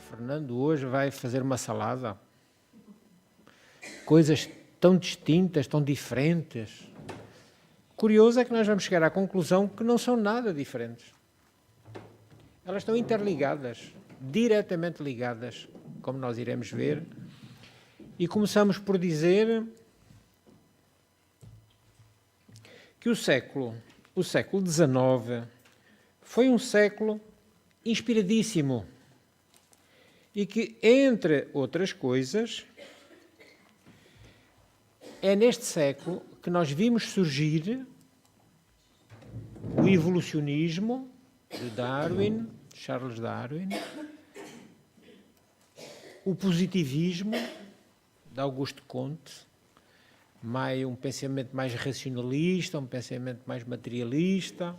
Fernando hoje vai fazer uma salada. Coisas tão distintas, tão diferentes. Curioso é que nós vamos chegar à conclusão que não são nada diferentes. Elas estão interligadas, diretamente ligadas, como nós iremos ver. E começamos por dizer que o século XIX foi um século inspiradíssimo e que, entre outras coisas, é neste século que nós vimos surgir o evolucionismo de Darwin, Charles Darwin, o positivismo de Auguste Comte, um pensamento mais racionalista, um pensamento mais materialista,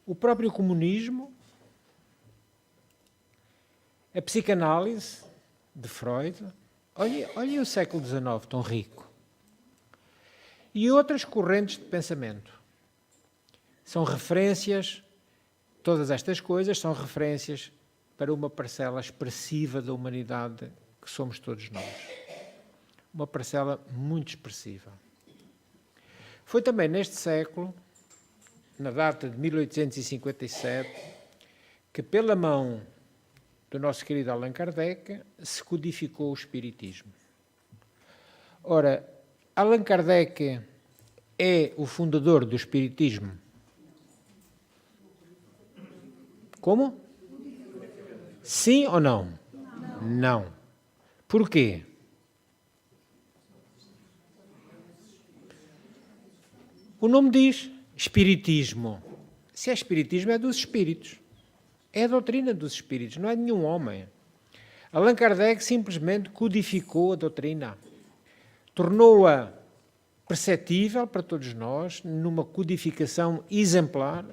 o próprio comunismo, a psicanálise de Freud. Olhem o século XIX, tão rico. E outras correntes de pensamento. São referências, todas estas coisas são referências para uma parcela expressiva da humanidade que somos todos nós. Uma parcela muito expressiva. Foi também neste século, na data de 1857, que pela mão do nosso querido Allan Kardec se codificou o Espiritismo. Ora, Allan Kardec é o fundador do Espiritismo. Como? Sim ou não? Não. Porquê? O nome diz Espiritismo. Se é Espiritismo, é dos Espíritos. É a doutrina dos Espíritos, não é de nenhum homem. Allan Kardec simplesmente codificou a doutrina. Tornou-a perceptível para todos nós, numa codificação exemplar,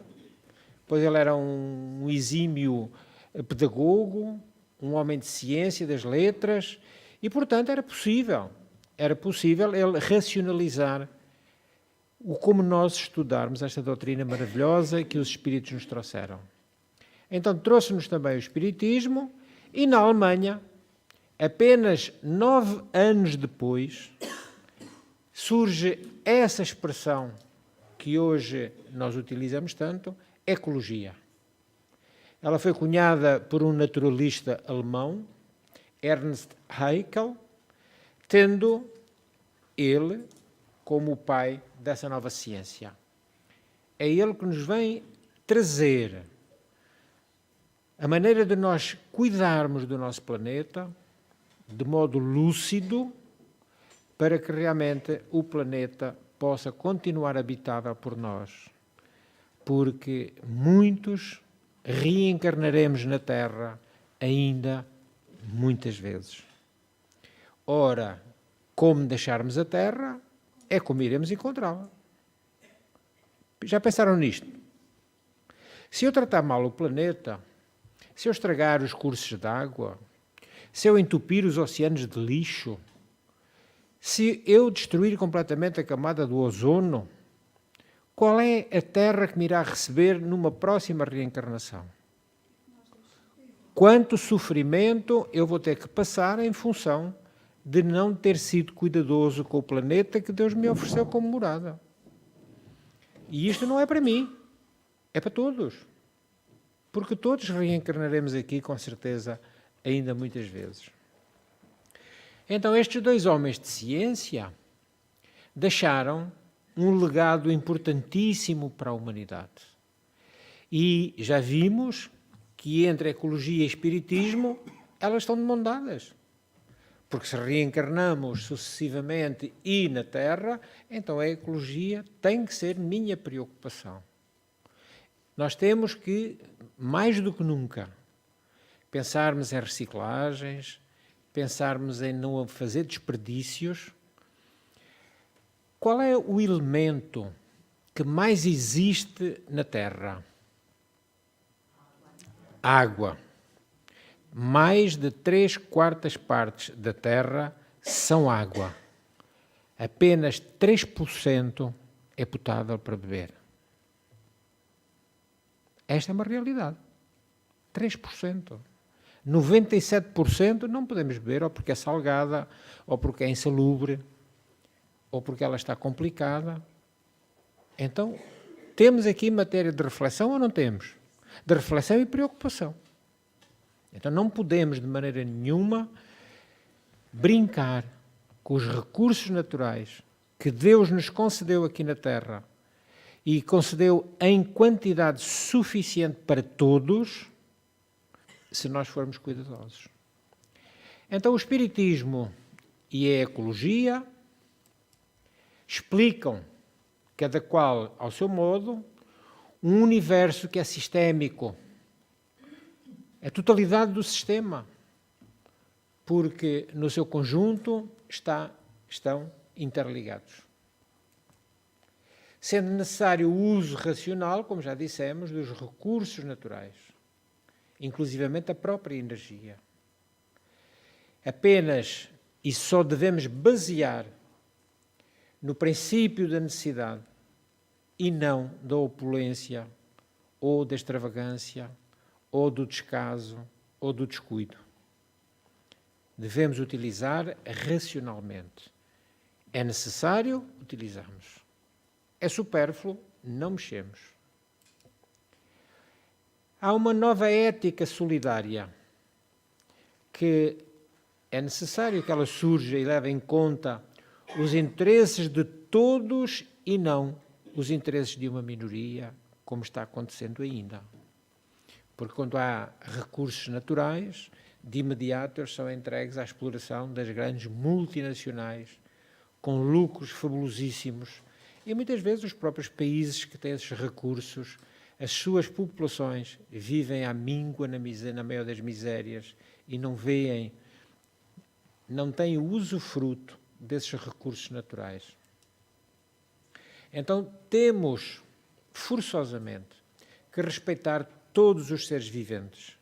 pois ele era um exímio pedagogo, um homem de ciência, das letras, e, portanto, era possível ele racionalizar como nós estudarmos esta doutrina maravilhosa que os Espíritos nos trouxeram. Então, trouxe-nos também o Espiritismo, e na Alemanha, apenas 9 anos depois, surge essa expressão que hoje nós utilizamos tanto, ecologia. Ela foi cunhada por um naturalista alemão, Ernst Haeckel, tendo ele como o pai dessa nova ciência. É ele que nos vem trazer a maneira de nós cuidarmos do nosso planeta de modo lúcido para que realmente o planeta possa continuar habitável por nós. Porque muitos reencarnaremos na Terra ainda muitas vezes. Ora, como deixarmos a Terra é como iremos encontrá-la. Já pensaram nisto? Se eu tratar mal o planeta, se eu estragar os cursos de água, se eu entupir os oceanos de lixo, se eu destruir completamente a camada do ozono, qual é a Terra que me irá receber numa próxima reencarnação? Quanto sofrimento eu vou ter que passar em função de não ter sido cuidadoso com o planeta que Deus me ofereceu como morada? E isto não é para mim, é para todos. Porque todos reencarnaremos aqui, com certeza, ainda muitas vezes. Então, estes dois homens de ciência deixaram um legado importantíssimo para a humanidade. E já vimos que entre a ecologia e o espiritismo, elas estão de mão dadas. Porque se reencarnamos sucessivamente e na Terra, então a ecologia tem que ser minha preocupação. Nós temos que, mais do que nunca, pensarmos em reciclagens, pensarmos em não fazer desperdícios. Qual é o elemento que mais existe na Terra? Água. Mais de 3/4 partes da Terra são água. Apenas 3% é potável para beber. Esta é uma realidade. 3%. 97% não podemos beber, ou porque é salgada, ou porque é insalubre, ou porque ela está complicada. Então, temos aqui matéria de reflexão ou não temos? De reflexão e preocupação. Então, não podemos, de maneira nenhuma, brincar com os recursos naturais que Deus nos concedeu aqui na Terra e concedeu em quantidade suficiente para todos, se nós formos cuidadosos. Então, o Espiritismo e a ecologia explicam, cada qual ao seu modo, um universo que é sistémico, a totalidade do sistema, porque no seu conjunto estão interligados. Sendo necessário o uso racional, como já dissemos, dos recursos naturais, inclusivamente a própria energia. Apenas e só devemos basear no princípio da necessidade e não da opulência, ou da extravagância, ou do descaso, ou do descuido. Devemos utilizar racionalmente. É necessário, utilizamos. É supérfluo, não mexemos. Há uma nova ética solidária que é necessário que ela surja e leve em conta os interesses de todos e não os interesses de uma minoria, como está acontecendo ainda. Porque quando há recursos naturais, de imediato eles são entregues à exploração das grandes multinacionais, com lucros fabulosíssimos, e muitas vezes os próprios países que têm esses recursos, as suas populações vivem à míngua na maior das misérias e não têm usufruto desses recursos naturais. Então temos, forçosamente, que respeitar todos os seres viventes.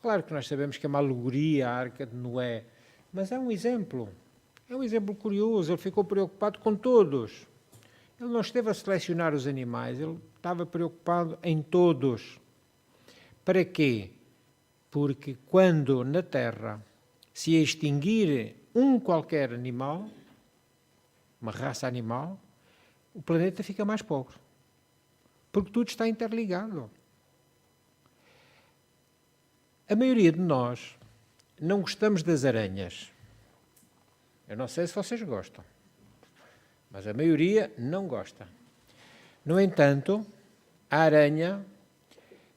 Claro que nós sabemos que é uma alegoria a Arca de Noé, mas é um exemplo curioso. Ele ficou preocupado com todos. Ele não esteve a selecionar os animais, ele estava preocupado em todos. Para quê? Porque quando na Terra se extinguir um qualquer animal, uma raça animal, o planeta fica mais pobre. Porque tudo está interligado. A maioria de nós não gostamos das aranhas. Eu não sei se vocês gostam, mas a maioria não gosta. No entanto, a aranha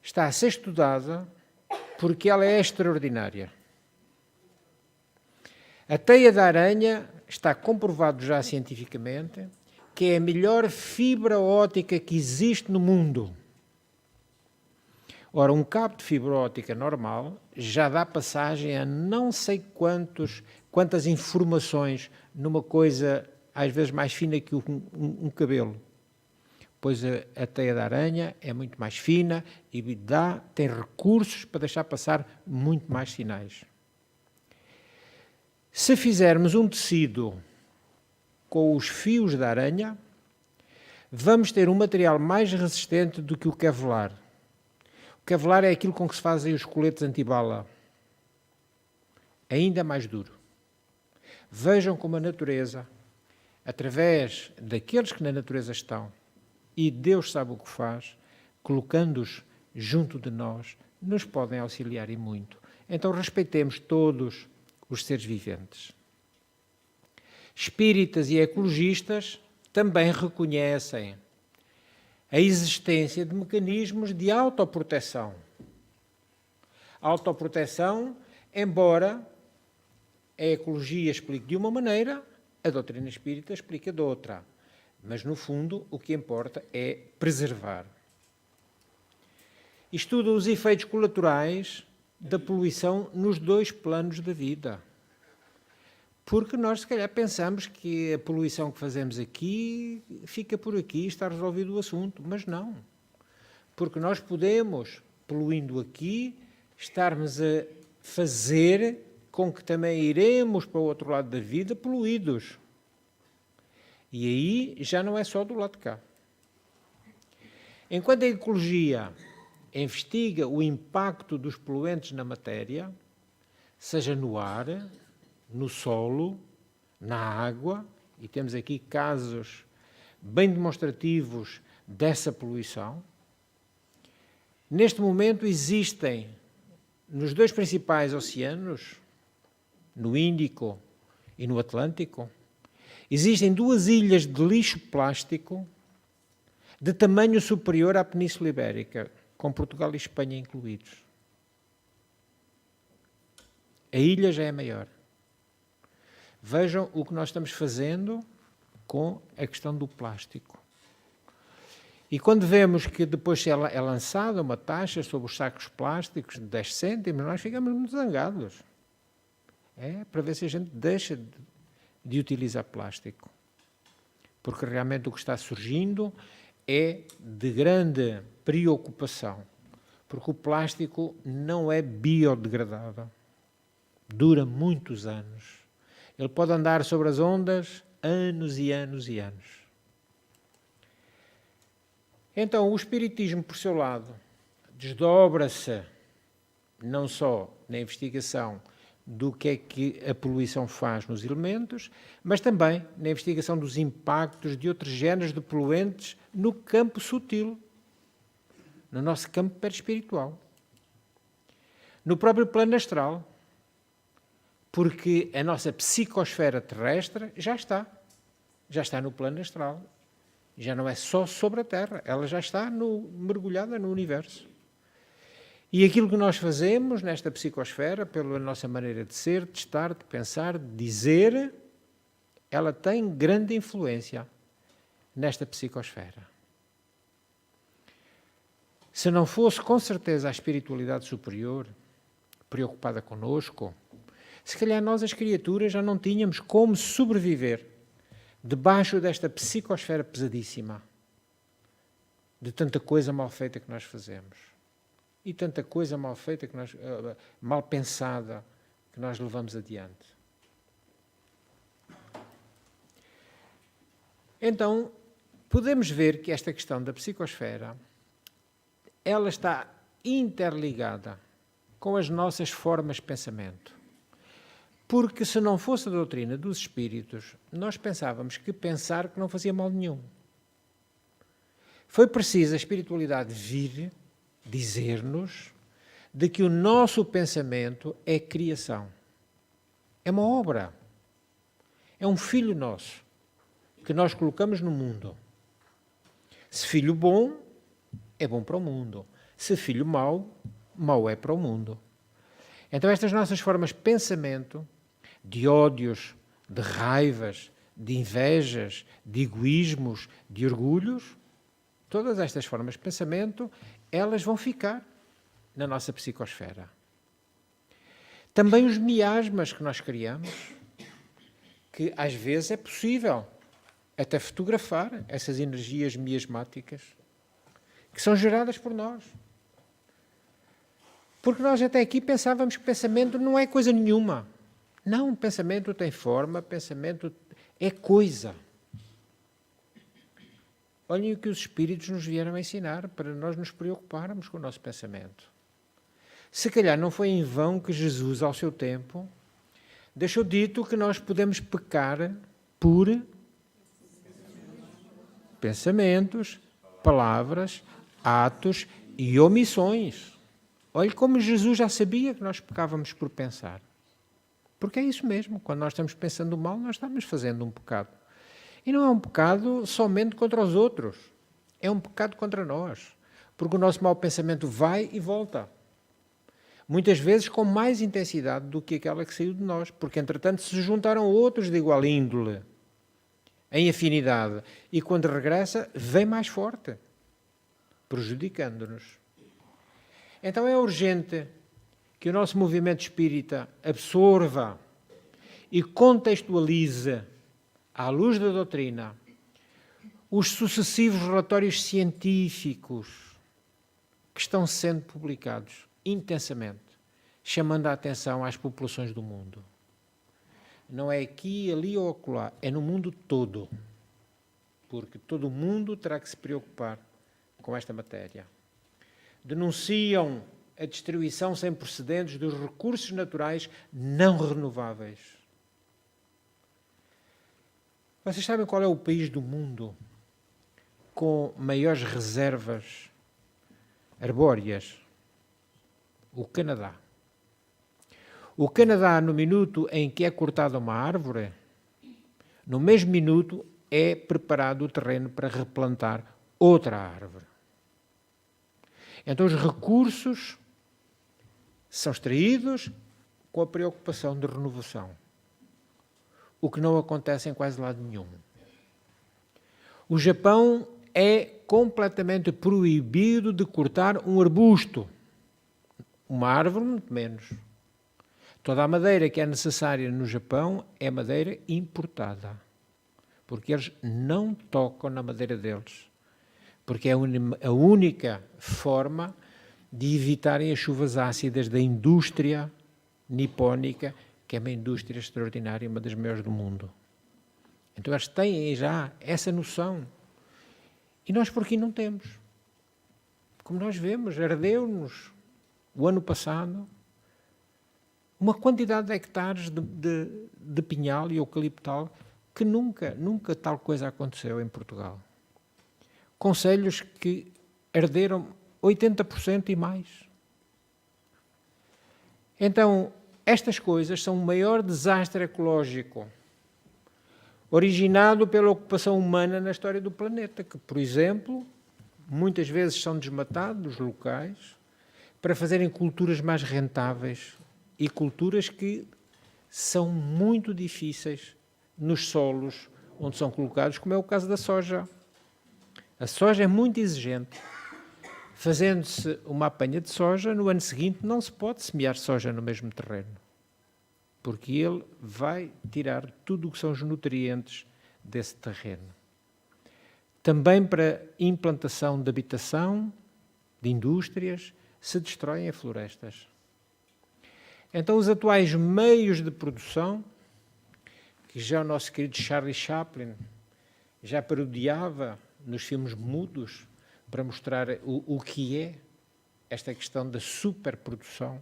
está a ser estudada porque ela é extraordinária. A teia da aranha está comprovado já cientificamente que é a melhor fibra óptica que existe no mundo. Ora, um cabo de fibra óptica normal já dá passagem a não sei quantas informações numa coisa às vezes mais fina que um cabelo. Pois a teia da aranha é muito mais fina e tem recursos para deixar passar muito mais sinais. Se fizermos um tecido com os fios da aranha, vamos ter um material mais resistente do que o Kevlar. O Kevlar é aquilo com que se fazem os coletes antibala. Ainda mais duro. Vejam como a natureza, através daqueles que na natureza estão, e Deus sabe o que faz, colocando-os junto de nós, nos podem auxiliar e muito. Então respeitemos todos os seres viventes. Espíritas e ecologistas também reconhecem a existência de mecanismos de autoproteção. A autoproteção, embora a ecologia explique de uma maneira, a doutrina espírita explica de outra. Mas, no fundo, o que importa é preservar. Estuda os efeitos colaterais da poluição nos dois planos da vida. Porque nós, se calhar, pensamos que a poluição que fazemos aqui fica por aqui e está resolvido o assunto. Mas não. Porque nós podemos, poluindo aqui, estarmos a fazer com que também iremos para o outro lado da vida poluídos. E aí já não é só do lado de cá. Enquanto a ecologia investiga o impacto dos poluentes na matéria, seja no ar, no solo, na água, e temos aqui casos bem demonstrativos dessa poluição. Neste momento existem, nos dois principais oceanos, no Índico e no Atlântico, existem 2 ilhas de lixo plástico de tamanho superior à Península Ibérica, com Portugal e Espanha incluídos. A ilha já é maior. Vejam o que nós estamos fazendo com a questão do plástico. E quando vemos que depois é lançada uma taxa sobre os sacos plásticos de 10 cêntimos, nós ficamos muito zangados. É para ver se a gente deixa de utilizar plástico. Porque realmente o que está surgindo é de grande preocupação, porque o plástico não é biodegradável, dura muitos anos. Ele pode andar sobre as ondas anos e anos e anos. Então, o espiritismo, por seu lado, desdobra-se não só na investigação do que é que a poluição faz nos elementos, mas também na investigação dos impactos de outros géneros de poluentes no campo sutil, no nosso campo perispiritual, no próprio plano astral, porque a nossa psicosfera terrestre já está no plano astral, já não é só sobre a Terra, ela já está mergulhada no universo. E aquilo que nós fazemos nesta psicosfera, pela nossa maneira de ser, de estar, de pensar, de dizer, ela tem grande influência nesta psicosfera. Se não fosse, com certeza, a espiritualidade superior preocupada conosco, se calhar nós, as criaturas, já não tínhamos como sobreviver debaixo desta psicosfera pesadíssima, de tanta coisa mal feita que nós fazemos. E tanta coisa mal feita, mal pensada, que nós levamos adiante. Então, podemos ver que esta questão da psicosfera, ela está interligada com as nossas formas de pensamento. Porque se não fosse a doutrina dos espíritos, nós pensávamos que pensar que não fazia mal nenhum. Foi preciso a espiritualidade vir dizer-nos de que o nosso pensamento é criação. É uma obra. É um filho nosso que nós colocamos no mundo. Se filho bom, é bom para o mundo. Se filho mau, mau é para o mundo. Então estas nossas formas de pensamento, de ódios, de raivas, de invejas, de egoísmos, de orgulhos, todas estas formas de pensamento, elas vão ficar na nossa psicosfera. Também os miasmas que nós criamos, que às vezes é possível até fotografar essas energias miasmáticas que são geradas por nós. Porque nós até aqui pensávamos que pensamento não é coisa nenhuma. Não, pensamento tem forma, pensamento é coisa. Olhem o que os espíritos nos vieram a ensinar para nós nos preocuparmos com o nosso pensamento. Se calhar não foi em vão que Jesus, ao seu tempo, deixou dito que nós podemos pecar por pensamentos, palavras, atos e omissões. Olhe como Jesus já sabia que nós pecávamos por pensar. Porque é isso mesmo, quando nós estamos pensando mal, nós estamos fazendo um pecado. E não é um pecado somente contra os outros, é um pecado contra nós, porque o nosso mau pensamento vai e volta. Muitas vezes com mais intensidade do que aquela que saiu de nós, porque entretanto se juntaram outros de igual índole, em afinidade, e quando regressa, vem mais forte, prejudicando-nos. Então é urgente que o nosso movimento espírita absorva e contextualize, à luz da doutrina, os sucessivos relatórios científicos que estão sendo publicados intensamente, chamando a atenção às populações do mundo. Não é aqui, ali ou acolá, é no mundo todo, porque todo o mundo terá que se preocupar com esta matéria. denunciam a destruição sem precedentes dos recursos naturais não renováveis. Vocês sabem qual é o país do mundo com maiores reservas arbóreas? O Canadá. O Canadá, no minuto em que é cortada uma árvore, no mesmo minuto é preparado o terreno para replantar outra árvore. Então os recursos são extraídos com a preocupação de renovação, o que não acontece em quase lado nenhum. O Japão é completamente proibido de cortar um arbusto, uma árvore muito menos. Toda a madeira que é necessária no Japão é madeira importada, porque eles não tocam na madeira deles, porque é a única forma de evitarem as chuvas ácidas da indústria nipónica, que é uma indústria extraordinária, uma das maiores do mundo. Então eles têm já essa noção. E nós por aqui não temos. Como nós vemos, ardeu-nos o ano passado uma quantidade de hectares de pinhal e eucaliptal que nunca tal coisa aconteceu em Portugal. Concelhos que arderam 80% e mais. Então, estas coisas são o maior desastre ecológico originado pela ocupação humana na história do planeta, que, por exemplo, muitas vezes são desmatados locais para fazerem culturas mais rentáveis e culturas que são muito difíceis nos solos onde são colocados, como é o caso da soja. A soja é muito exigente. Fazendo-se uma apanha de soja, no ano seguinte não se pode semear soja no mesmo terreno, porque ele vai tirar tudo o que são os nutrientes desse terreno. Também para implantação de habitação, de indústrias, se destroem as florestas. Então os atuais meios de produção, que já o nosso querido Charlie Chaplin já parodiava nos filmes mudos, para mostrar o que é esta questão da superprodução,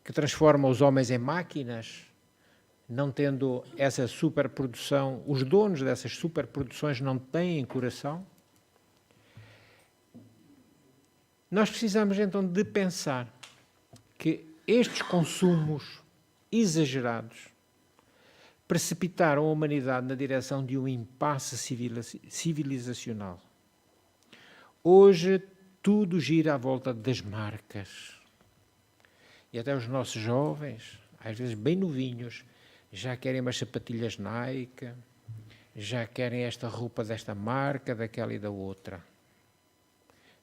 que transforma os homens em máquinas, não tendo essa superprodução, os donos dessas superproduções não têm coração. Nós precisamos então de pensar que estes consumos exagerados precipitaram a humanidade na direção de um impasse civilizacional. Hoje tudo gira à volta das marcas. E até os nossos jovens, às vezes bem novinhos, já querem umas sapatilhas Nike, já querem esta roupa desta marca, daquela e da outra.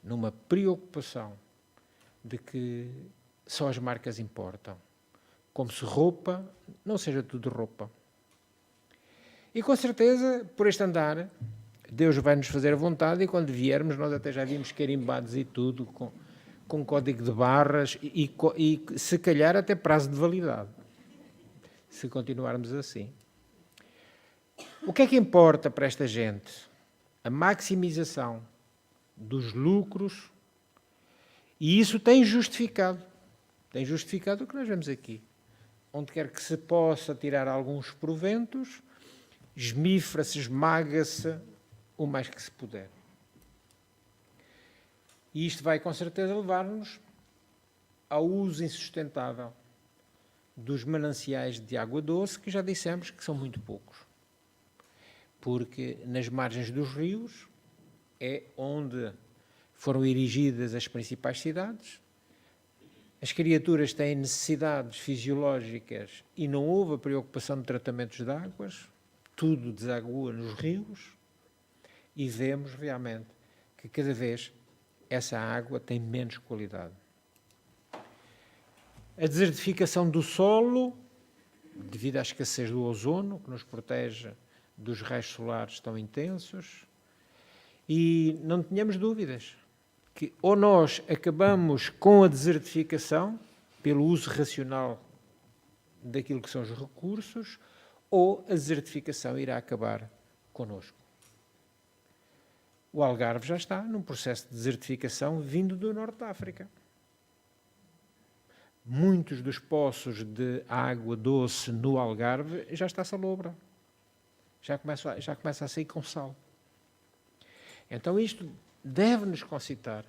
Numa preocupação de que só as marcas importam. Como se roupa não seja tudo roupa. E com certeza, por este andar, Deus vai nos fazer a vontade e quando viermos, nós até já vimos carimbados e tudo, com código de barras e se calhar até prazo de validade, se continuarmos assim. O que é que importa para esta gente? A maximização dos lucros, e isso tem justificado o que nós vemos aqui. Onde quer que se possa tirar alguns proventos, esmifra-se, esmaga-se o mais que se puder. E isto vai com certeza levar-nos ao uso insustentável dos mananciais de água doce, que já dissemos que são muito poucos. Porque nas margens dos rios é onde foram erigidas as principais cidades, as criaturas têm necessidades fisiológicas e não houve a preocupação de tratamentos de águas, tudo desagua nos rios, e vemos realmente que cada vez essa água tem menos qualidade. A desertificação do solo, devido à escassez do ozono, que nos protege dos raios solares tão intensos, e não tenhamos dúvidas que ou nós acabamos com a desertificação pelo uso racional daquilo que são os recursos, ou a desertificação irá acabar connosco. O Algarve já está num processo de desertificação vindo do norte da África. Muitos dos poços de água doce no Algarve já está salobra. Já começa a sair com sal. Então isto deve-nos concitar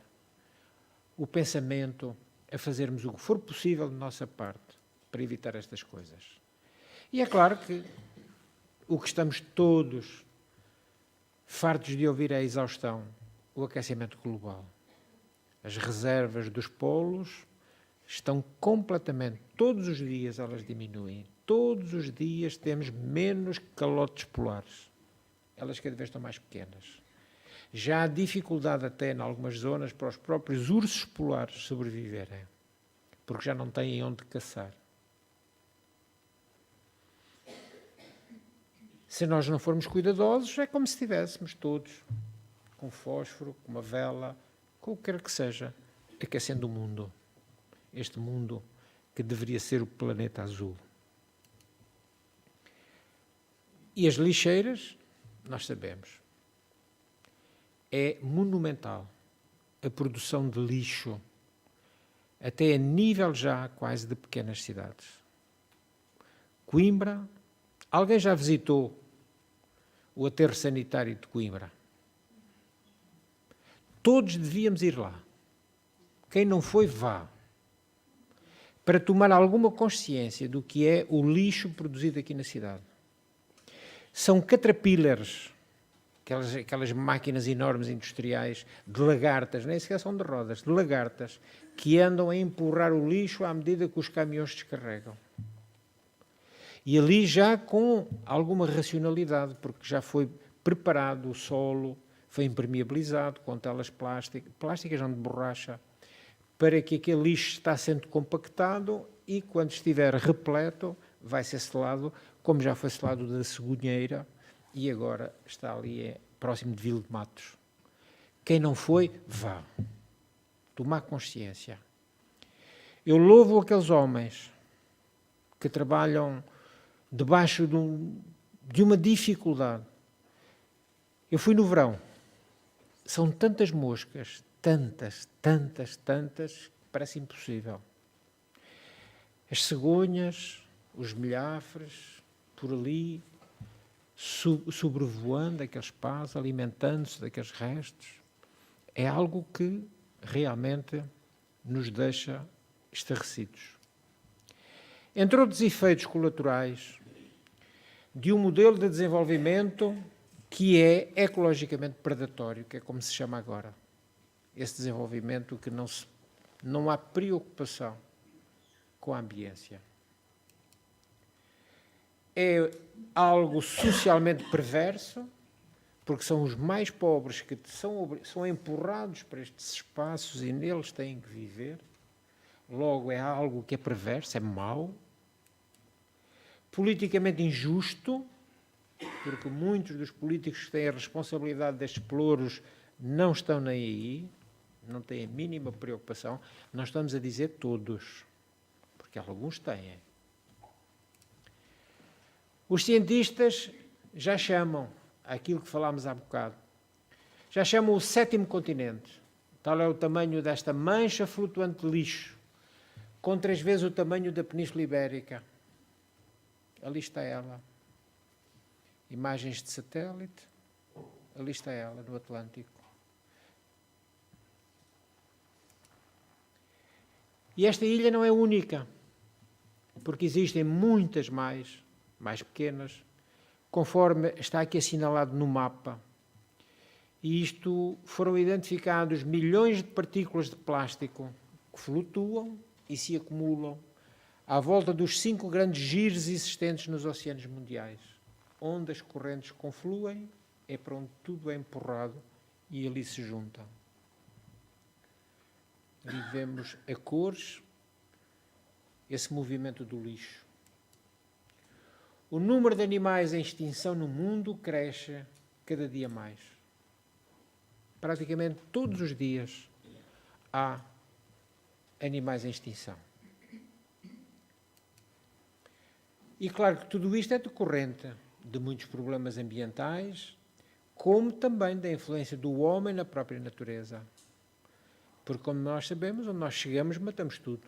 o pensamento a fazermos o que for possível de nossa parte para evitar estas coisas. E é claro que o que estamos todos fartos de ouvir é a exaustão, o aquecimento global. As reservas dos polos estão completamente, todos os dias elas diminuem. Todos os dias temos menos calotes polares. Elas cada vez estão mais pequenas. Já há dificuldade até em algumas zonas para os próprios ursos polares sobreviverem, porque já não têm onde caçar. Se nós não formos cuidadosos, é como se estivéssemos todos com fósforo, com uma vela, com o que quer que seja, aquecendo o mundo. Este mundo que deveria ser o planeta azul. E as lixeiras, nós sabemos, é monumental a produção de lixo, até a nível já quase de pequenas cidades. Coimbra, alguém já visitou o aterro sanitário de Coimbra? Todos devíamos ir lá. Quem não foi, vá. Para tomar alguma consciência do que é o lixo produzido aqui na cidade. São caterpillars, aquelas máquinas enormes industriais de lagartas, nem sequer são de rodas, de lagartas, que andam a empurrar o lixo à medida que os caminhões descarregam. E ali já com alguma racionalidade, porque já foi preparado o solo, foi impermeabilizado com telas plásticas, não de borracha, para que aquele lixo está sendo compactado e, quando estiver repleto, vai ser selado, como já foi selado da cegonheira e agora está ali próximo de Vila de Matos. Quem não foi, vá. Tomar consciência. Eu louvo aqueles homens que trabalham debaixo de uma dificuldade. Eu fui no verão. São tantas moscas, tantas, que parece impossível. As cegonhas, os milhafres, por ali, sobrevoando aqueles pás, alimentando-se daqueles restos, é algo que realmente nos deixa estarrecidos. Entre outros efeitos colaterais de um modelo de desenvolvimento que é ecologicamente predatório, que é como se chama agora. Esse desenvolvimento que não há preocupação com a ambiência. É algo socialmente perverso, porque são os mais pobres que são empurrados para estes espaços e neles têm que viver. Logo, é algo que é perverso, é mau. Politicamente injusto, porque muitos dos políticos que têm a responsabilidade destes pelouros não estão nem aí, não têm a mínima preocupação. Nós estamos a dizer todos, porque alguns têm. Os cientistas já chamam aquilo que falámos há bocado, já chamam o 7º continente. Tal é o tamanho desta mancha flutuante de lixo, com 3 vezes o tamanho da Península Ibérica. Ali está ela. Imagens de satélite, ali está ela, no Atlântico. E esta ilha não é única, porque existem muitas mais pequenas, conforme está aqui assinalado no mapa. E isto foram identificados milhões de partículas de plástico que flutuam e se acumulam à volta dos 5 grandes giros existentes nos oceanos mundiais, onde as correntes confluem, é para onde tudo é empurrado e ali se juntam. Ali vemos a cores, esse movimento do lixo. O número de animais em extinção no mundo cresce cada dia mais. Praticamente todos os dias há animais em extinção. E claro que tudo isto é decorrente de muitos problemas ambientais, como também da influência do homem na própria natureza. Porque, como nós sabemos, onde nós chegamos, matamos tudo.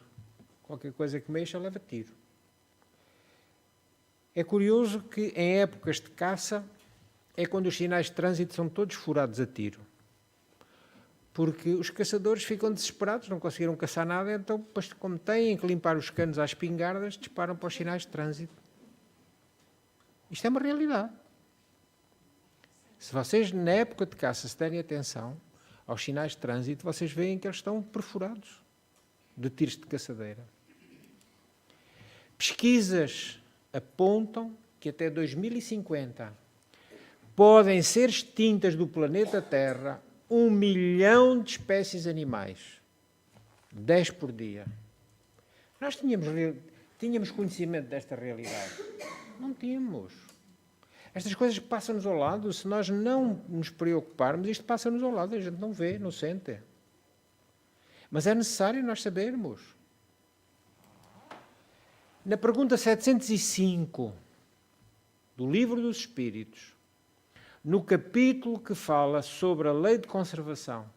Qualquer coisa que mexa, leva tiro. É curioso que, em épocas de caça, é quando os sinais de trânsito são todos furados a tiro. Porque os caçadores ficam desesperados, não conseguiram caçar nada, então, depois, como têm que limpar os canos às espingardas, disparam para os sinais de trânsito. Isto é uma realidade. Se vocês, na época de caça, se derem atenção aos sinais de trânsito, vocês veem que eles estão perfurados de tiros de caçadeira. Pesquisas apontam que até 2050 podem ser extintas do planeta Terra 1 milhão de espécies animais. 10 por dia. Nós tínhamos conhecimento desta realidade. Não tínhamos. Estas coisas passam-nos ao lado, se nós não nos preocuparmos, isto passa-nos ao lado, a gente não vê, não sente. Mas é necessário nós sabermos. Na pergunta 705 do Livro dos Espíritos, no capítulo que fala sobre a lei de conservação,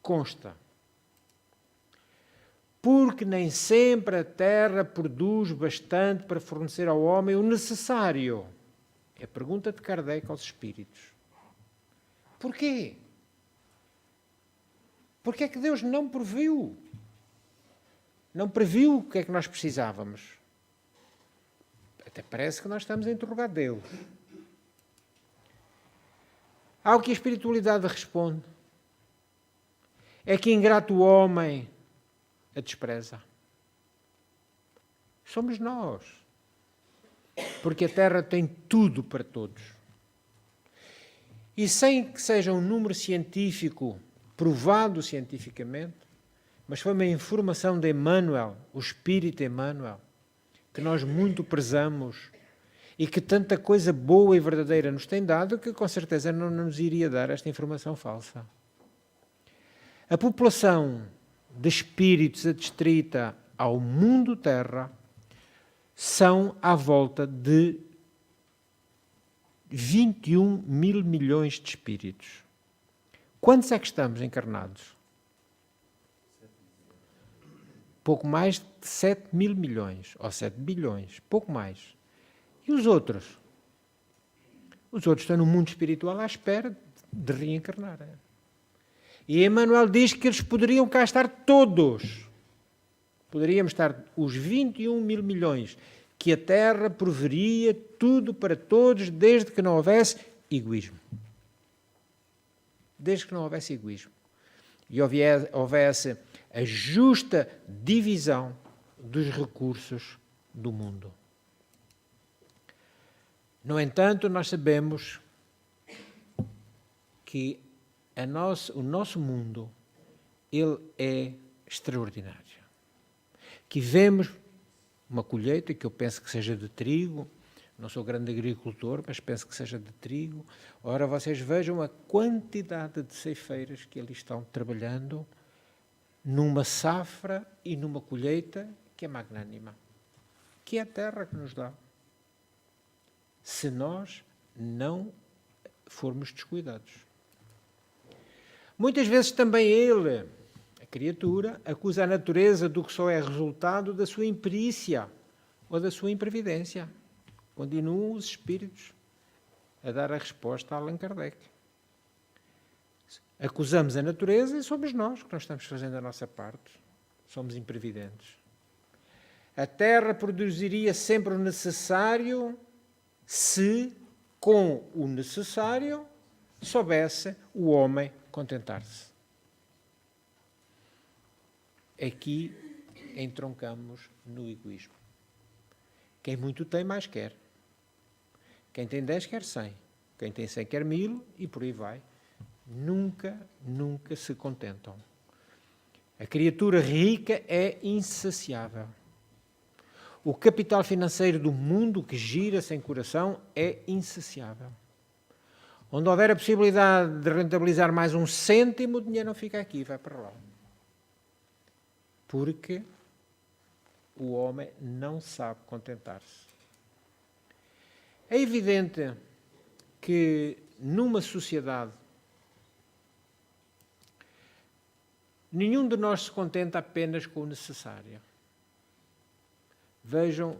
consta: porque nem sempre a terra produz bastante para fornecer ao homem o necessário. É a pergunta de Kardec aos espíritos. Porquê? Porque é que Deus não previu? Não previu o que é que nós precisávamos. Até parece que nós estamos a interrogar Deus. Ao que a espiritualidade responde: é que ingrato homem a despreza. Somos nós. Porque a Terra tem tudo para todos. E sem que seja um número científico, provado cientificamente, mas foi uma informação de Emmanuel, o Espírito Emmanuel, que nós muito prezamos e que tanta coisa boa e verdadeira nos tem dado, que com certeza não nos iria dar esta informação falsa. A população de espíritos adstrita ao mundo Terra são à volta de 21 mil milhões de espíritos. Quantos é que estamos encarnados? Pouco mais de 7 mil milhões, ou 7 bilhões, pouco mais. E os outros? Os outros estão no mundo espiritual à espera de reencarnar. E Emmanuel diz que eles poderiam cá estar todos. Poderíamos estar os 21 mil milhões, que a Terra proveria tudo para todos, desde que não houvesse egoísmo. Desde que não houvesse egoísmo. E houvesse a justa divisão dos recursos do mundo. No entanto, nós sabemos que o nosso mundo, ele é extraordinário. Que vemos uma colheita, que eu penso que seja de trigo, não sou grande agricultor, mas penso que seja de trigo. Ora, vocês vejam a quantidade de ceifeiras que ali estão trabalhando numa safra e numa colheita que é magnânima, que é a terra que nos dá, se nós não formos descuidados. Muitas vezes também ele, a criatura, acusa a natureza do que só é resultado da sua imperícia ou da sua imprevidência. Continuam os espíritos a dar a resposta a Allan Kardec. Acusamos a natureza e somos nós que não estamos fazendo a nossa parte. Somos imprevidentes. A Terra produziria sempre o necessário se, com o necessário, soubesse o homem contentar-se. Aqui entroncamos no egoísmo. Quem muito tem, mais quer. Quem tem 10 quer 100. Quem tem 100 quer 1000 e por aí vai. Nunca se contentam. A criatura rica é insaciável. O capital financeiro do mundo que gira sem coração é insaciável. Onde houver a possibilidade de rentabilizar mais um cêntimo, o dinheiro não fica aqui, vai para lá. Porque o homem não sabe contentar-se. É evidente que numa sociedade, nenhum de nós se contenta apenas com o necessário. Vejam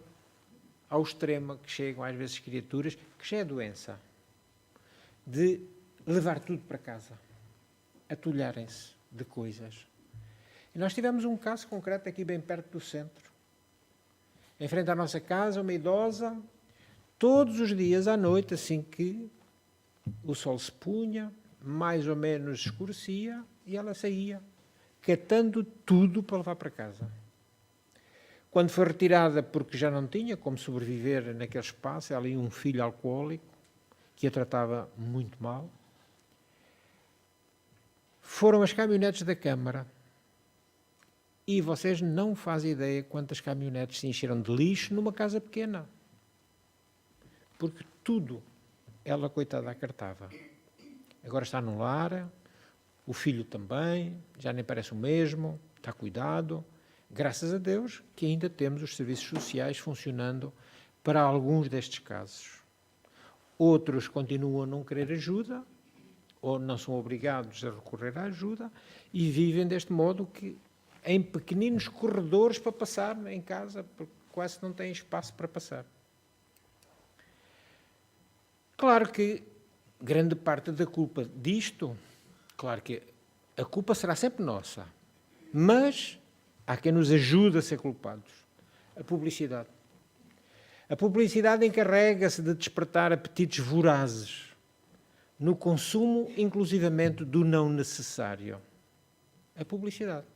ao extremo que chegam às vezes criaturas, que já é doença, de levar tudo para casa, atulharem-se de coisas. E nós tivemos um caso concreto aqui bem perto do centro. Em frente à nossa casa, uma idosa, todos os dias à noite, assim que o sol se punha, mais ou menos escurecia, e ela saía, catando tudo para levar para casa. Quando foi retirada, porque já não tinha como sobreviver naquele espaço, ela e um filho alcoólico, que a tratava muito mal, foram as caminhonetes da Câmara. E vocês não fazem ideia quantas caminhonetes se encheram de lixo numa casa pequena. Porque tudo ela, coitada, acartava. Agora está no lar, o filho também, já nem parece o mesmo, está cuidado. Graças a Deus que ainda temos os serviços sociais funcionando para alguns destes casos. Outros continuam a não querer ajuda, ou não são obrigados a recorrer à ajuda, e vivem deste modo que em pequeninos corredores para passar em casa, porque quase não têm espaço para passar. Claro que grande parte da culpa disto, claro que a culpa será sempre nossa, mas há quem nos ajude a ser culpados. A publicidade. A publicidade encarrega-se de despertar apetites vorazes no consumo, inclusivamente, do não necessário. A publicidade.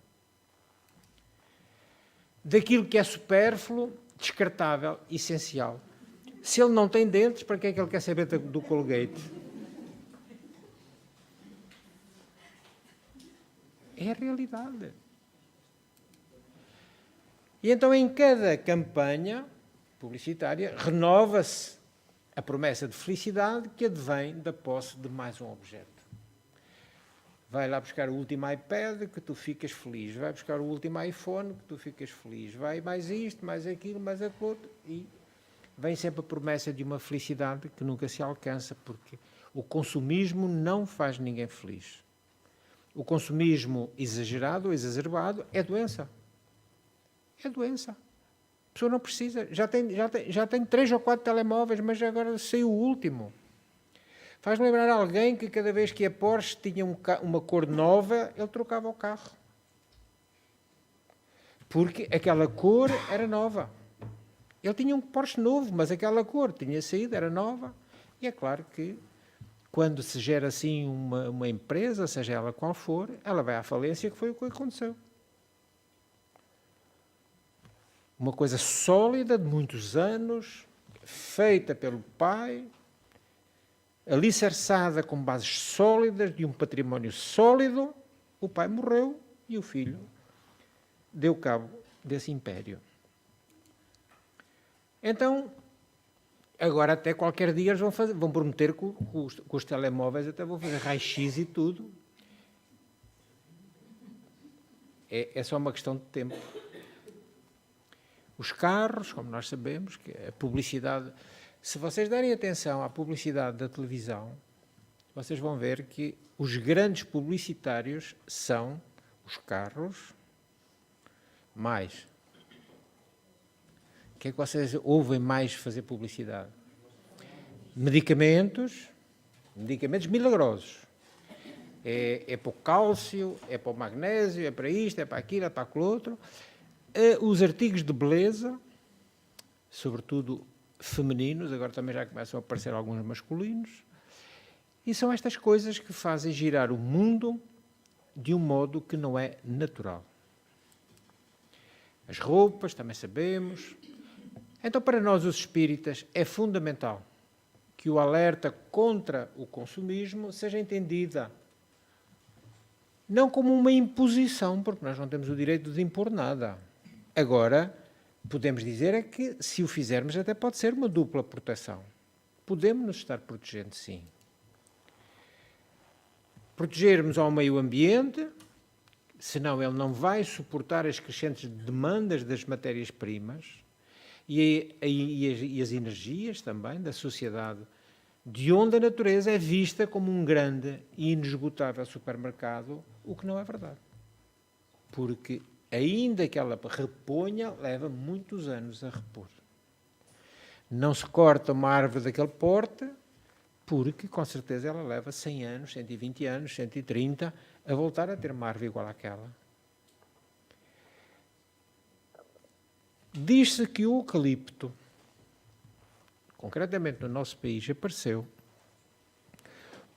Daquilo que é supérfluo, descartável, essencial. Se ele não tem dentes, para que é que ele quer saber do Colgate? É a realidade. E então, em cada campanha publicitária, renova-se a promessa de felicidade que advém da posse de mais um objeto. Vai lá buscar o último iPad que tu ficas feliz, vai buscar o último iPhone que tu ficas feliz, vai mais isto, mais aquilo, mais aquilo outro, e vem sempre a promessa de uma felicidade que nunca se alcança, porque o consumismo não faz ninguém feliz. O consumismo exagerado ou exacerbado é doença. É doença. A pessoa não precisa. Já tem 3 ou 4 telemóveis, mas agora saiu o último. Faz lembrar alguém que cada vez que a Porsche tinha uma cor nova, ele trocava o carro. Porque aquela cor era nova. Ele tinha um Porsche novo, mas aquela cor tinha saído, era nova. E é claro que quando se gera assim uma empresa, seja ela qual for, ela vai à falência, que foi o que aconteceu. Uma coisa sólida, de muitos anos, feita pelo pai, alicerçada com bases sólidas, de um património sólido, o pai morreu e o filho deu cabo desse império. Então, agora até qualquer dia eles vão prometer que com os telemóveis até vão fazer raio-x e tudo. É só uma questão de tempo. Os carros, como nós sabemos, que a publicidade... Se vocês derem atenção à publicidade da televisão, vocês vão ver que os grandes publicitários são os carros, mais. O que é que vocês ouvem mais fazer publicidade? Medicamentos milagrosos. É para o cálcio, é para o magnésio, é para isto, é para aquilo, é para aquilo outro. Os artigos de beleza, sobretudo femininos, agora também já começam a aparecer alguns masculinos, e são estas coisas que fazem girar o mundo de um modo que não é natural. As roupas, também sabemos. Então, para nós, os espíritas, é fundamental que o alerta contra o consumismo seja entendida não como uma imposição, porque nós não temos o direito de impor nada. Agora, podemos dizer é que, se o fizermos, até pode ser uma dupla proteção. Podemos nos estar protegendo, sim. Protegermos ao meio ambiente, senão ele não vai suportar as crescentes demandas das matérias-primas e as energias também da sociedade de onde a natureza é vista como um grande e inesgotável supermercado, o que não é verdade. Porque, ainda que ela reponha, leva muitos anos a repor. Não se corta uma árvore daquele porte, porque, com certeza, ela leva 100 anos, 120 anos, 130, a voltar a ter uma árvore igual àquela. Diz-se que o eucalipto, concretamente no nosso país, apareceu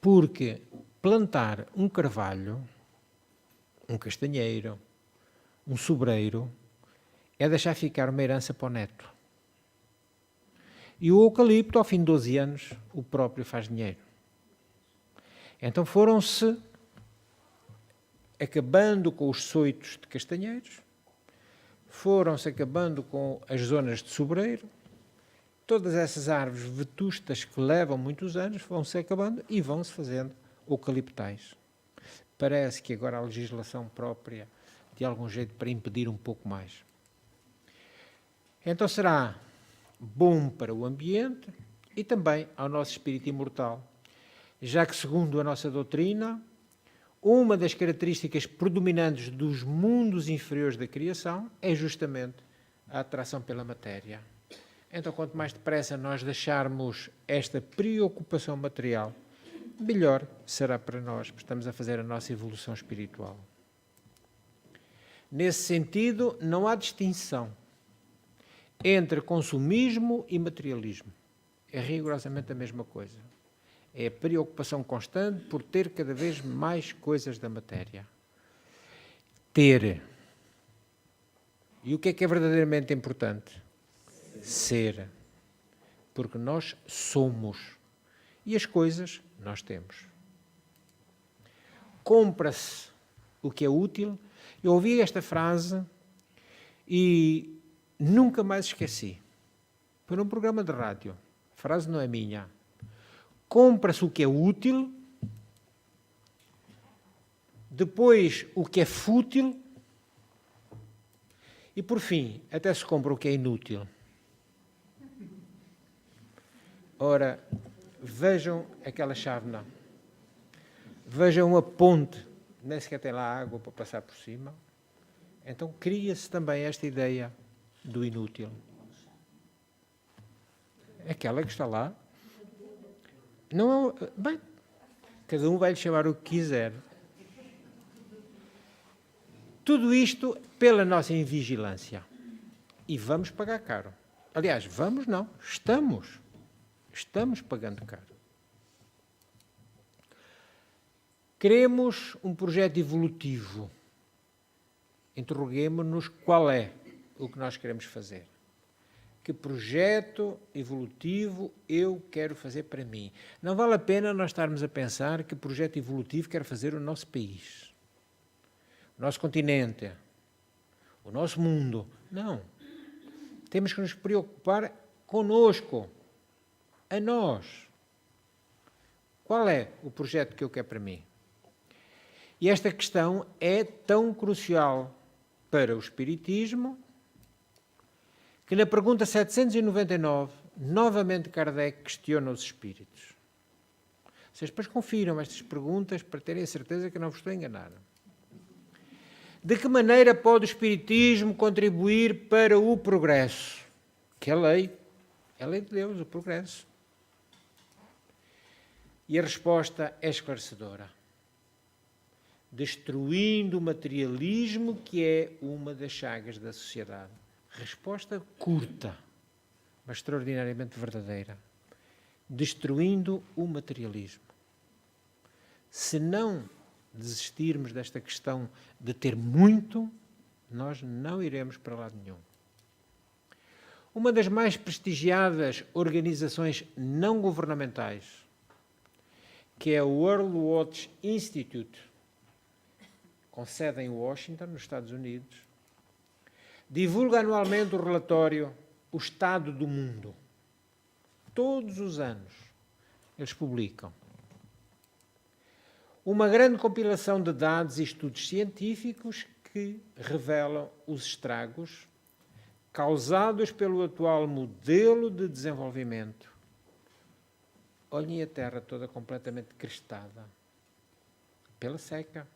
porque plantar um carvalho, um castanheiro, um sobreiro, é deixar ficar uma herança para o neto. E o eucalipto, ao fim de 12 anos, o próprio faz dinheiro. Então foram-se acabando com os soitos de castanheiros, foram-se acabando com as zonas de sobreiro, todas essas árvores vetustas que levam muitos anos vão-se acabando e vão-se fazendo eucaliptais. Parece que agora a legislação própria, de algum jeito, para impedir um pouco mais. Então será bom para o ambiente e também ao nosso espírito imortal, já que, segundo a nossa doutrina, uma das características predominantes dos mundos inferiores da criação é justamente a atração pela matéria. Então, quanto mais depressa nós deixarmos esta preocupação material, melhor será para nós, porque estamos a fazer a nossa evolução espiritual. Nesse sentido, não há distinção entre consumismo e materialismo. É rigorosamente a mesma coisa. É a preocupação constante por ter cada vez mais coisas da matéria. Ter. E o que é verdadeiramente importante? Ser. Porque nós somos. E as coisas nós temos. Compra-se o que é útil. Eu ouvi esta frase e nunca mais esqueci. Foi num programa de rádio. A frase não é minha. Compra-se o que é útil, depois o que é fútil e, por fim, até se compra o que é inútil. Ora, vejam aquela chávena, vejam a ponte, nem sequer tem lá água para passar por cima. Então cria-se também esta ideia do inútil. Aquela que está lá, não é, bem, cada um vai lhe chamar o que quiser. Tudo isto pela nossa invigilância. E vamos pagar caro. Aliás, vamos não, estamos pagando caro. Queremos um projeto evolutivo. Interroguemo-nos qual é o que nós queremos fazer. Que projeto evolutivo eu quero fazer para mim? Não vale a pena nós estarmos a pensar que projeto evolutivo quer fazer o nosso país, o nosso continente, o nosso mundo. Não. Temos que nos preocupar conosco, a nós. Qual é o projeto que eu quero para mim? E esta questão é tão crucial para o Espiritismo que na pergunta 799, novamente Kardec questiona os espíritos. Vocês depois confiram estas perguntas para terem a certeza que não vos estou a enganar. De que maneira pode o Espiritismo contribuir para o progresso? Que é a lei de Deus, o progresso. E a resposta é esclarecedora. Destruindo o materialismo, que é uma das chagas da sociedade. Resposta curta, mas extraordinariamente verdadeira. Destruindo o materialismo. Se não desistirmos desta questão de ter muito, nós não iremos para lado nenhum. Uma das mais prestigiadas organizações não governamentais, que é a World Watch Institute, com sede em Washington, nos Estados Unidos, divulga anualmente o relatório O Estado do Mundo. Todos os anos eles publicam uma grande compilação de dados e estudos científicos que revelam os estragos causados pelo atual modelo de desenvolvimento Olhem a terra toda completamente crestada pela seca.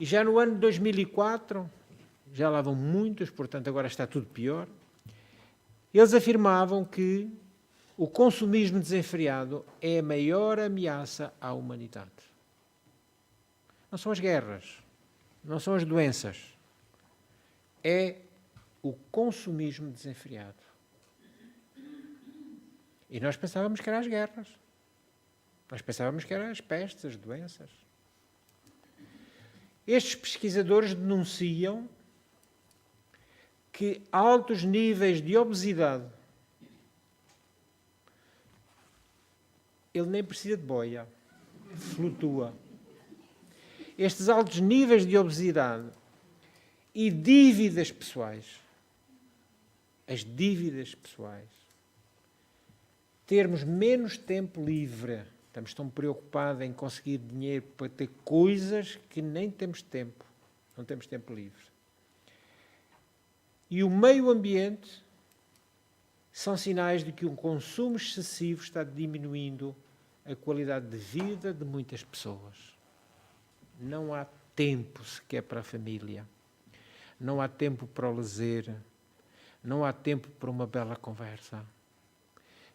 E já no ano de 2004, já lá vão muitos, portanto agora está tudo pior, eles afirmavam que o consumismo desenfreado é a maior ameaça à humanidade. Não são as guerras, não são as doenças, é o consumismo desenfreado. E nós pensávamos que eram as guerras, nós pensávamos que eram as pestes, as doenças. Estes pesquisadores denunciam que altos níveis de obesidade, ele nem precisa de boia, flutua. Estes altos níveis de obesidade e dívidas pessoais, as dívidas pessoais, termos menos tempo livre, estamos tão preocupados em conseguir dinheiro para ter coisas que nem temos tempo, não temos tempo livre. E o meio ambiente são sinais de que o consumo excessivo está diminuindo a qualidade de vida de muitas pessoas. Não há tempo sequer para a família, não há tempo para o lazer, não há tempo para uma bela conversa.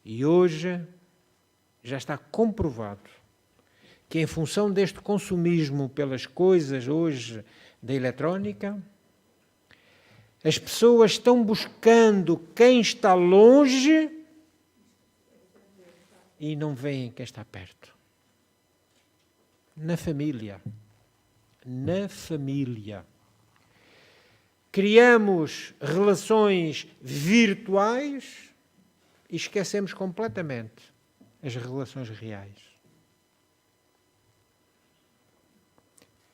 E hoje já está comprovado que, em função deste consumismo pelas coisas hoje da eletrónica, as pessoas estão buscando quem está longe e não veem quem está perto. Na família. Na família. Criamos relações virtuais e esquecemos completamente as relações reais.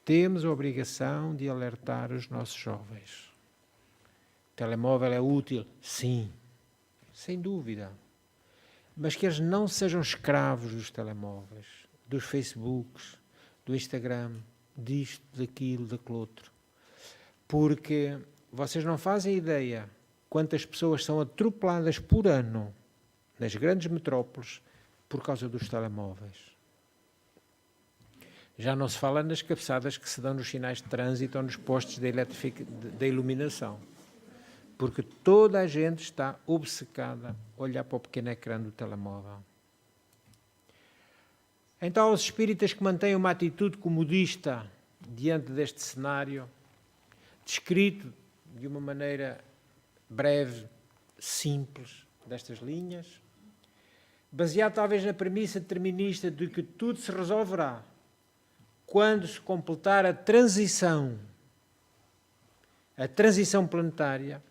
Temos a obrigação de alertar os nossos jovens. O telemóvel é útil? Sim, sem dúvida. Mas que eles não sejam escravos dos telemóveis, dos Facebooks, do Instagram, disto, daquilo, daquele outro. Porque vocês não fazem ideia quantas pessoas são atropeladas por ano nas grandes metrópoles por causa dos telemóveis. Já não se fala nas cabeçadas que se dão nos sinais de trânsito ou nos postos da iluminação. Porque toda a gente está obcecada a olhar para o pequeno ecrã do telemóvel. Então, aos espíritas que mantêm uma atitude comodista diante deste cenário, descrito de uma maneira breve, simples, destas linhas, baseado talvez na premissa determinista de que tudo se resolverá quando se completar a transição planetária,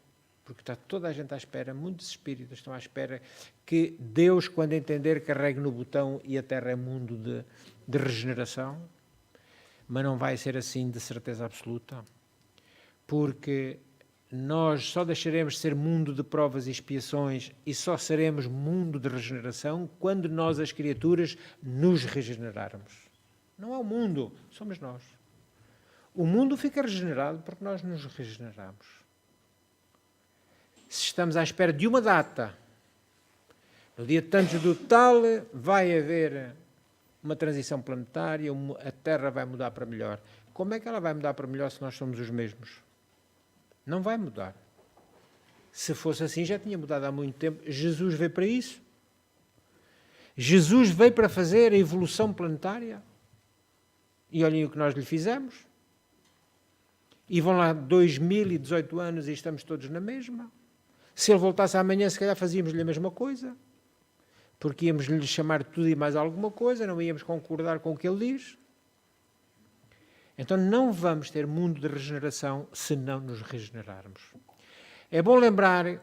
porque está toda a gente à espera, muitos espíritas estão à espera que Deus, quando entender, carregue no botão e a Terra é mundo de regeneração, mas não vai ser assim de certeza absoluta, porque nós só deixaremos de ser mundo de provas e expiações e só seremos mundo de regeneração quando nós, as criaturas, nos regenerarmos. Não é o mundo, somos nós. O mundo fica regenerado porque nós nos regeneramos. Se estamos à espera de uma data, no dia tantos do tal, vai haver uma transição planetária, a Terra vai mudar para melhor. Como é que ela vai mudar para melhor se nós somos os mesmos? Não vai mudar. Se fosse assim, já tinha mudado há muito tempo. Jesus veio para isso. Jesus veio para fazer a evolução planetária. E olhem o que nós lhe fizemos. E vão lá 2018 anos e estamos todos na mesma. Se ele voltasse amanhã, se calhar fazíamos-lhe a mesma coisa. Porque íamos-lhe chamar tudo e mais alguma coisa, não íamos concordar com o que ele diz. Então não vamos ter mundo de regeneração se não nos regenerarmos. É bom lembrar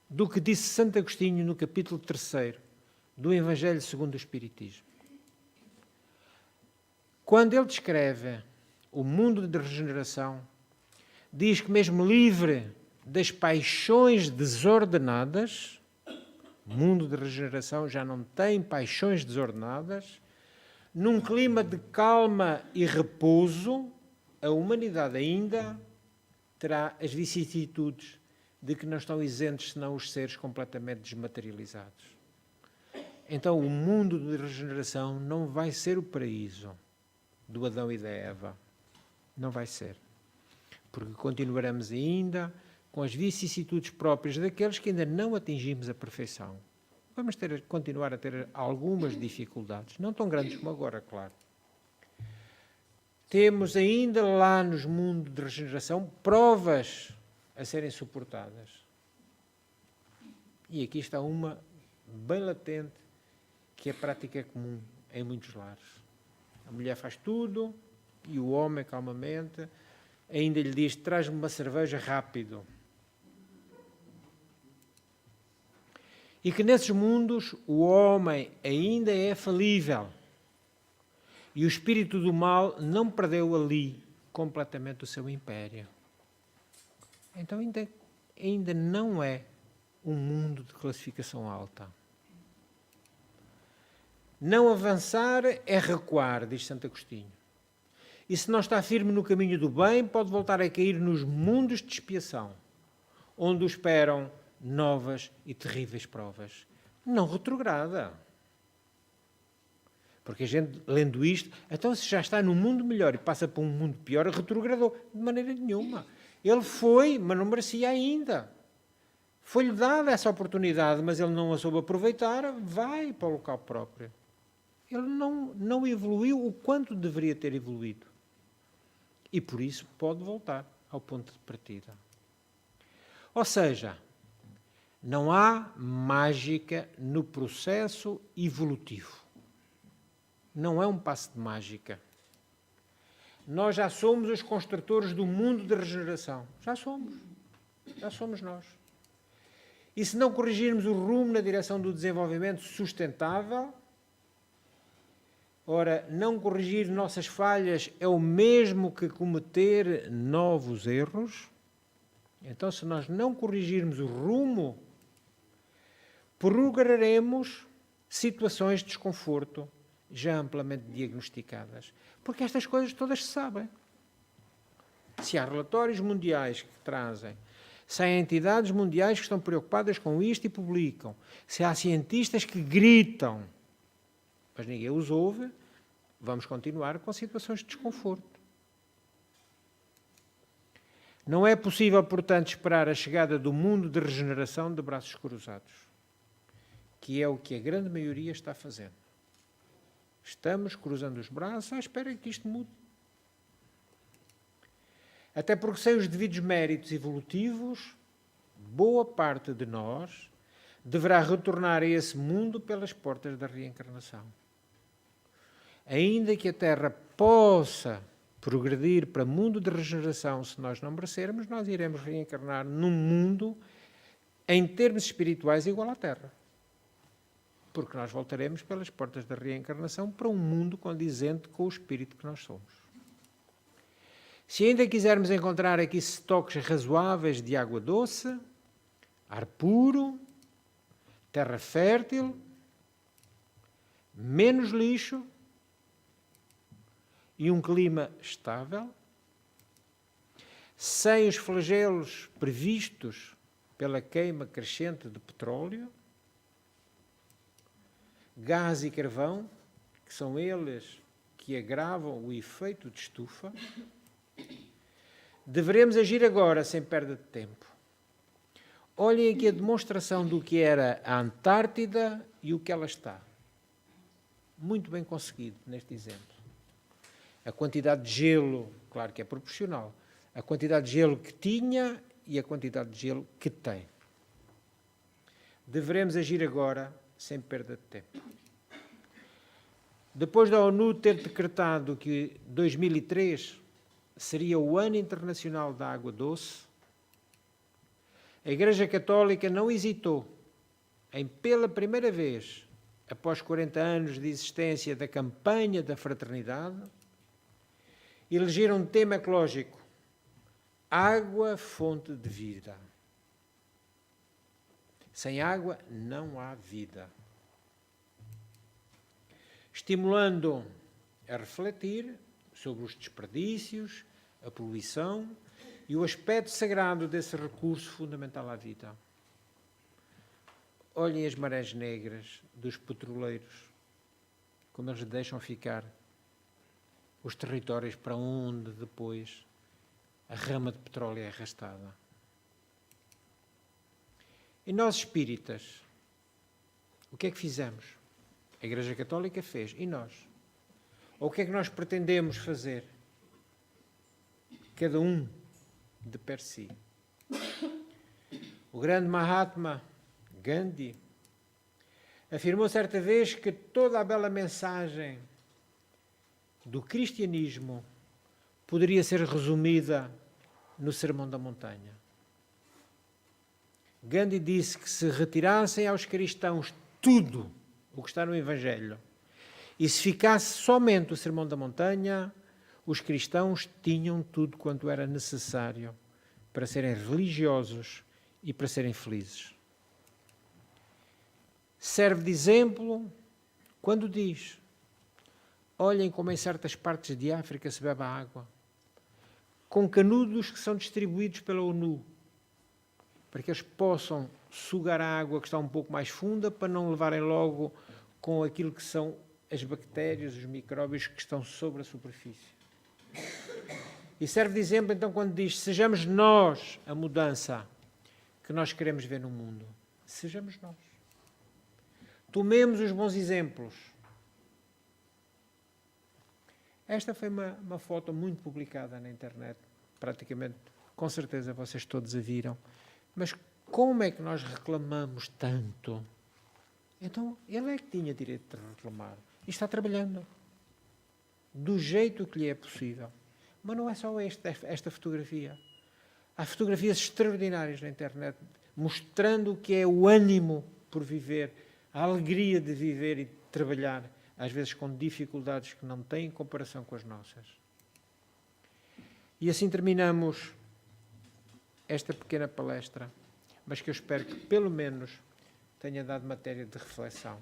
do que disse Santo Agostinho no capítulo 3 do Evangelho segundo o Espiritismo. Quando ele descreve o mundo de regeneração, diz que mesmo livre das paixões desordenadas, o mundo de regeneração já não tem paixões desordenadas, num clima de calma e repouso, a humanidade ainda terá as vicissitudes de que não estão isentos senão os seres completamente desmaterializados. Então o mundo de regeneração não vai ser o paraíso do Adão e da Eva. Não vai ser. Porque continuaremos ainda com as vicissitudes próprias daqueles que ainda não atingimos a perfeição. Vamos continuar a ter algumas dificuldades, não tão grandes como agora, claro. Temos ainda lá nos mundos de regeneração provas a serem suportadas. E aqui está uma bem latente, que a prática é comum em muitos lares. A mulher faz tudo e o homem, calmamente, ainda lhe diz: traz-me uma cerveja rápido. E que nesses mundos o homem ainda é falível. E o espírito do mal não perdeu ali completamente o seu império. Então ainda não é um mundo de classificação alta. Não avançar é recuar, diz Santo Agostinho. E se não está firme no caminho do bem, pode voltar a cair nos mundos de expiação, onde o esperam novas e terríveis provas. Não retrograda. Porque a gente, lendo isto, então se já está num mundo melhor e passa para um mundo pior, retrogradou. De maneira nenhuma. Ele foi, mas não merecia ainda. Foi-lhe dada essa oportunidade, mas ele não a soube aproveitar, vai para o local próprio. Ele não evoluiu o quanto deveria ter evoluído. E por isso pode voltar ao ponto de partida. Ou seja, não há mágica no processo evolutivo. Não é um passo de mágica. Nós já somos os construtores do mundo de regeneração. Já somos. Já somos nós. E se não corrigirmos o rumo na direção do desenvolvimento sustentável, ora, não corrigir nossas falhas é o mesmo que cometer novos erros. Então, se nós não corrigirmos o rumo, procuraremos situações de desconforto já amplamente diagnosticadas. Porque estas coisas todas se sabem. Se há relatórios mundiais que trazem, se há entidades mundiais que estão preocupadas com isto e publicam, se há cientistas que gritam, mas ninguém os ouve, vamos continuar com situações de desconforto. Não é possível, portanto, esperar a chegada do mundo de regeneração de braços cruzados, que é o que a grande maioria está fazendo. Estamos cruzando os braços à espera que isto mude. Até porque sem os devidos méritos evolutivos, boa parte de nós deverá retornar a esse mundo pelas portas da reencarnação. Ainda que a Terra possa progredir para mundo de regeneração, se nós não merecermos, nós iremos reencarnar num mundo, em termos espirituais, igual à Terra. Porque nós voltaremos pelas portas da reencarnação para um mundo condizente com o espírito que nós somos. Se ainda quisermos encontrar aqui estoques razoáveis de água doce, ar puro, terra fértil, menos lixo e um clima estável, sem os flagelos previstos pela queima crescente de petróleo, gás e carvão, que são eles que agravam o efeito de estufa, deveremos agir agora, sem perda de tempo. Olhem aqui a demonstração do que era a Antártida e o que ela está. Muito bem conseguido neste exemplo. A quantidade de gelo, claro que é proporcional, a quantidade de gelo que tinha e a quantidade de gelo que tem. Deveremos agir agora, sem perda de tempo. Depois da ONU ter decretado que 2003 seria o Ano Internacional da Água Doce, a Igreja Católica não hesitou em, pela primeira vez, após 40 anos de existência da campanha da fraternidade, eleger um tema ecológico: água, fonte de vida. Sem água não há vida. Estimulando a refletir sobre os desperdícios, a poluição e o aspecto sagrado desse recurso fundamental à vida. Olhem as marés negras dos petroleiros, como eles deixam ficar os territórios para onde depois a rama de petróleo é arrastada. E nós espíritas, o que é que fizemos? A Igreja Católica fez, e nós? Ou o que é que nós pretendemos fazer? Cada um de per si. O grande Mahatma Gandhi afirmou certa vez que toda a bela mensagem do cristianismo poderia ser resumida no Sermão da Montanha. Gandhi disse que se retirassem aos cristãos tudo o que está no Evangelho e se ficasse somente o Sermão da Montanha, os cristãos tinham tudo quanto era necessário para serem religiosos e para serem felizes. Serve de exemplo quando diz: olhem como em certas partes de África se bebe a água, com canudos que são distribuídos pela ONU, para que eles possam sugar a água que está um pouco mais funda, para não levarem logo com aquilo que são as bactérias, os micróbios que estão sobre a superfície. E serve de exemplo então quando diz: sejamos nós a mudança que nós queremos ver no mundo. Sejamos nós. Tomemos os bons exemplos. Esta foi uma foto muito publicada na internet, praticamente, com certeza vocês todos a viram. Mas como é que nós reclamamos tanto? Então, ele é que tinha direito de reclamar. E está trabalhando do jeito que lhe é possível. Mas não é só esta fotografia. Há fotografias extraordinárias na internet, mostrando o que é o ânimo por viver, a alegria de viver e de trabalhar, às vezes com dificuldades que não têm comparação com as nossas. E assim terminamos esta pequena palestra, mas que eu espero que pelo menos tenha dado matéria de reflexão.